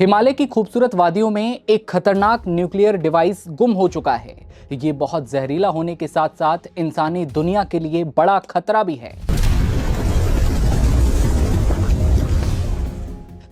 हिमालय की खूबसूरत वादियों में एक खतरनाक न्यूक्लियर डिवाइस गुम हो चुका है। ये बहुत जहरीला होने के साथ साथ इंसानी दुनिया के लिए बड़ा खतरा भी है।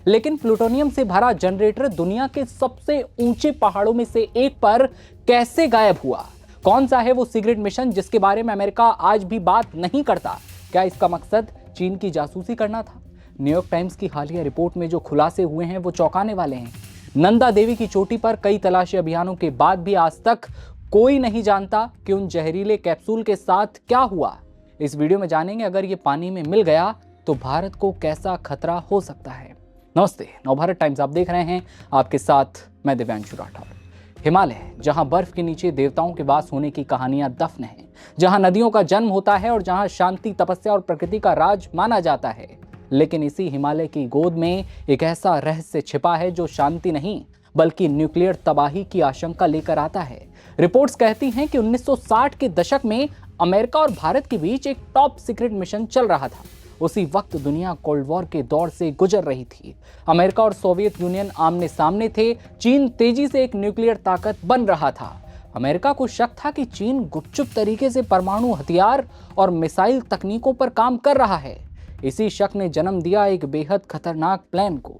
लेकिन प्लूटोनियम से भरा जनरेटर दुनिया के सबसे ऊंचे पहाड़ों में से एक पर कैसे गायब हुआ? कौन सा है वो सीक्रेट मिशन जिसके बारे में अमेरिका आज भी बात नहीं करता? क्या इसका मकसद चीन की जासूसी करना था? न्यूयॉर्क टाइम्स की हालिया रिपोर्ट में जो खुलासे हुए हैं वो चौंकाने वाले हैं। नंदा देवी की चोटी पर कई तलाशी अभियानों के बाद भी आज तक कोई नहीं जानता कि उन जहरीले कैप्सूल के साथ क्या हुआ। इस वीडियो में जानेंगे अगर ये पानी में मिल गया तो भारत को कैसा खतरा हो सकता है। नमस्ते, नवभारत टाइम्स आप देख रहे हैं, आपके साथ मैं दिव्यांशु राठौर। हिमालय, जहां बर्फ के नीचे देवताओं के वास होने की कहानियां दफन हैं, जहां नदियों का जन्म होता है और जहां शांति, तपस्या और प्रकृति का राज माना जाता है, लेकिन इसी हिमालय की गोद में एक ऐसा रहस्य छिपा है जो शांति नहीं बल्कि न्यूक्लियर तबाही की आशंका लेकर आता है। रिपोर्ट्स कहती हैं कि 1960 के दशक में अमेरिका और भारत के बीच एक टॉप सीक्रेट मिशन चल रहा था। उसी वक्त दुनिया कोल्ड वॉर के दौर से गुजर रही थी। अमेरिका और सोवियत यूनियन आमने सामने थे। चीन तेजी से एक न्यूक्लियर ताकत बन रहा था। अमेरिका को शक था कि चीन गुपचुप तरीके से परमाणु हथियार और मिसाइल तकनीकों पर काम कर रहा है। इसी शक ने जन्म दिया एक बेहद खतरनाक प्लान को।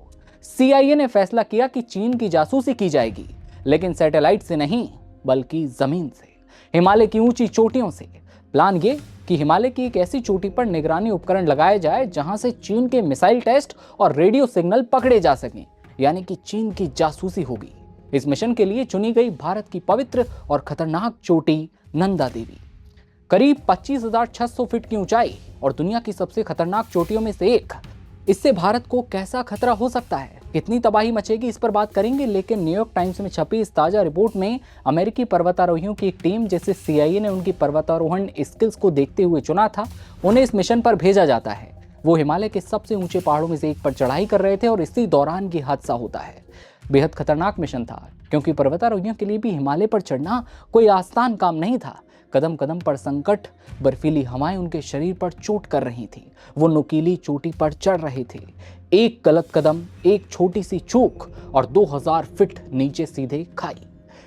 CIA ने फैसला किया कि चीन की जासूसी की जाएगी, लेकिन सैटेलाइट से नहीं बल्कि जमीन से, हिमालय की ऊंची चोटियों से। प्लान ये कि हिमालय की एक ऐसी चोटी पर निगरानी उपकरण लगाया जाए जहां से चीन के मिसाइल टेस्ट और रेडियो सिग्नल पकड़े जा सकें, यानी कि चीन की जासूसी होगी। इस मिशन के लिए चुनी गई भारत की पवित्र और खतरनाक चोटी नंदा देवी, करीब 25,600 फीट की ऊंचाई और दुनिया की सबसे खतरनाक चोटियों में से एक। इससे भारत को कैसा खतरा हो सकता है, कितनी तबाही मचेगी, इस पर बात करेंगे। लेकिन न्यूयॉर्क टाइम्स में छपी इस ताजा रिपोर्ट में अमेरिकी पर्वतारोहियों की एक टीम, जिसे CIA ने उनकी पर्वतारोहण स्किल्स को देखते हुए चुना था, उन्हें इस मिशन पर भेजा जाता है। वो हिमालय के सबसे ऊंचे पहाड़ों में से एक पर चढ़ाई कर रहे थे और इसी दौरान ये हादसा होता है। बेहद खतरनाक मिशन था क्योंकि पर्वतारोहियों के लिए भी हिमालय पर चढ़ना कोई आसान काम नहीं था। कदम कदम पर संकट, बर्फीली हवाएं उनके शरीर पर चोट कर रही थी। वो नुकीली चोटी पर चढ़ रहे थे। एक गलत कदम, एक छोटी सी चूक और 2000 फीट नीचे सीधे खाई।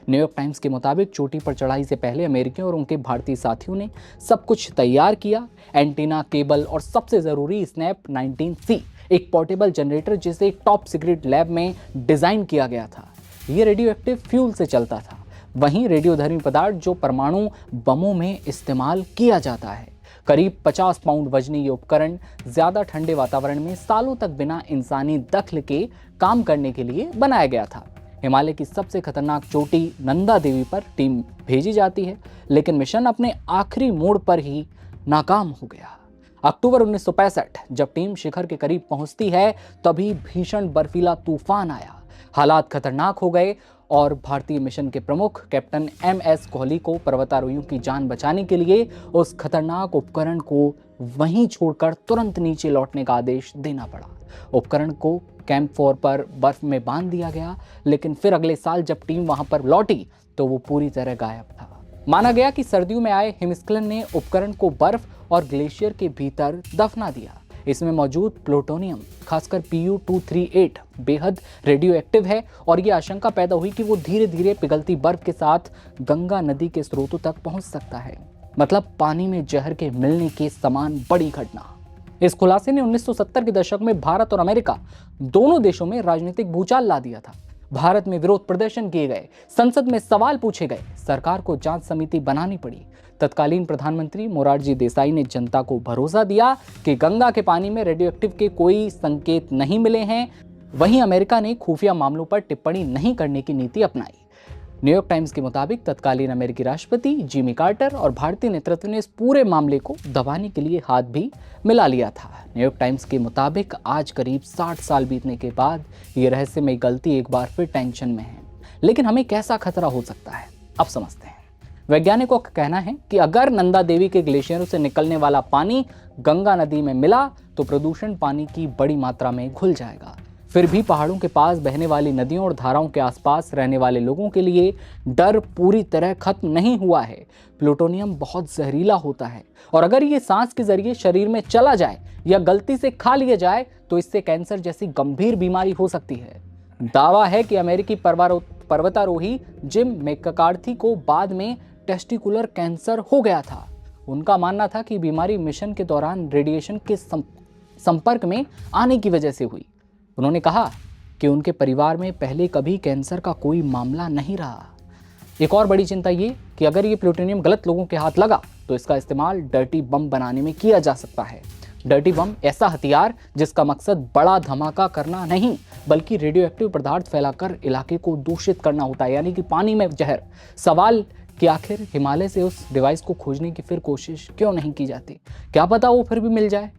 न्यूयॉर्क टाइम्स के मुताबिक चोटी पर चढ़ाई से पहले अमेरिकियों और उनके भारतीय साथियों ने सब कुछ तैयार किया। एंटीना, केबल और सबसे जरूरी स्नैप 19C, एक पोर्टेबल जनरेटर जिसे एक टॉप सीक्रेट लैब में डिजाइन किया गया था। यह रेडियो एक्टिव फ्यूल से चलता था, वहीं रेडियोधर्मी पदार्थ जो परमाणु बमों में इस्तेमाल किया जाता है। करीब 50 पाउंड वजनी ये उपकरण ज्यादा ठंडे वातावरण में सालों तक बिना इंसानी दखल के काम करने के लिए बनाया गया था। हिमालय की सबसे खतरनाक चोटी नंदा देवी पर टीम भेजी जाती है, लेकिन मिशन अपने आखिरी मोड़ पर ही नाकाम हो गया। अक्टूबर 1965 जब टीम शिखर के करीब पहुंचती है, तभी भीषण बर्फीला तूफान आया। हालात खतरनाक हो गए और भारतीय मिशन के प्रमुख कैप्टन MS कोहली को पर्वतारोहियों की जान बचाने के लिए उस खतरनाक उपकरण को वहीं छोड़कर तुरंत नीचे लौटने का आदेश देना पड़ा। उपकरण को कैंप 4 पर बर्फ में बांध दिया गया, लेकिन फिर अगले साल जब टीम वहां पर लौटी तो वो पूरी तरह गायब था। माना गया कि सर्दियों में आए हिमस्खलन ने उपकरण को बर्फ और ग्लेशियर के भीतर दफना दिया। इसमें मौजूद प्लूटोनियम, खासकर Pu-238, बेहद रेडियो एक्टिव है और ये आशंका पैदा हुई कि वो धीरे धीरे पिघलती बर्फ के साथ गंगा नदी के स्रोतों तक पहुंच सकता है। मतलब पानी में जहर के मिलने के समान बड़ी घटना। इस खुलासे ने 1970 के दशक में भारत और अमेरिका दोनों देशों में राजनीतिक भूचाल ला दिया था। भारत में विरोध प्रदर्शन किए गए, संसद में सवाल पूछे गए, सरकार को जांच समिति बनानी पड़ी। तत्कालीन प्रधानमंत्री मोरारजी देसाई ने जनता को भरोसा दिया कि गंगा के पानी में रेडियोएक्टिव के कोई संकेत नहीं मिले हैं। वहीं अमेरिका ने खुफिया मामलों पर टिप्पणी नहीं करने की नीति अपनाई। न्यूयॉर्क टाइम्स के मुताबिक तत्कालीन अमेरिकी राष्ट्रपति जिमी कार्टर और भारतीय नेतृत्व ने इस पूरे मामले को दबाने के लिए हाथ भी मिला लिया था। न्यूयॉर्क टाइम्स के मुताबिक आज करीब 60 साल बीतने के बाद ये रहस्यमय गलती एक बार फिर टेंशन में है। लेकिन हमें कैसा खतरा हो सकता है, अब समझते हैं। वैज्ञानिकों का कहना है कि अगर नंदा देवी के ग्लेशियरों से निकलने वाला पानी गंगा नदी में मिला तो प्रदूषण पानी की बड़ी मात्रा में घुल जाएगा। फिर भी पहाड़ों के पास बहने वाली नदियों और धाराओं के आसपास रहने वाले लोगों के लिए डर पूरी तरह खत्म नहीं हुआ है। प्लूटोनियम बहुत जहरीला होता है और अगर ये सांस के जरिए शरीर में चला जाए या गलती से खा लिया जाए तो इससे कैंसर जैसी गंभीर बीमारी हो सकती है। दावा है कि अमेरिकी पर्वतारोही जिम मैककार्थी को बाद में टेस्टिकुलर कैंसर हो गया था। उनका मानना था कि बीमारी मिशन के दौरान रेडिएशन के संपर्क में आने की वजह से हुई। उन्होंने कहा कि उनके परिवार में पहले कभी कैंसर का कोई मामला नहीं रहा। एक और बड़ी चिंता ये कि अगर ये प्लूटोनियम गलत लोगों के हाथ लगा तो इसका इस्तेमाल डर्टी बम बनाने में किया जा सकता है। डर्टी बम ऐसा हथियार जिसका मकसद बड़ा धमाका करना नहीं बल्कि रेडियोएक्टिव पदार्थ फैलाकर इलाके को दूषित करना होता है, यानी कि पानी में जहर। सवाल कि आखिर हिमालय से उस डिवाइस को खोजने की फिर कोशिश क्यों नहीं की जाती? क्या पता वो फिर भी मिल जाए।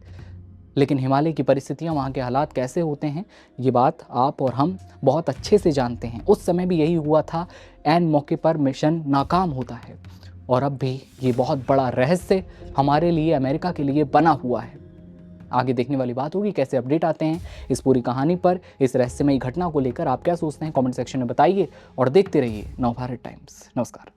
लेकिन हिमालय की परिस्थितियां, वहाँ के हालात कैसे होते हैं, ये बात आप और हम बहुत अच्छे से जानते हैं। उस समय भी यही हुआ था, ऐन मौके पर मिशन नाकाम होता है। और अब भी ये बहुत बड़ा रहस्य हमारे लिए, अमेरिका के लिए बना हुआ है। आगे देखने वाली बात होगी कैसे अपडेट आते हैं इस पूरी कहानी पर। इस रहस्यमयी घटना को लेकर आप क्या सोचते हैं, कमेंट सेक्शन में बताइए और देखते रहिए नवभारत टाइम्स। नमस्कार।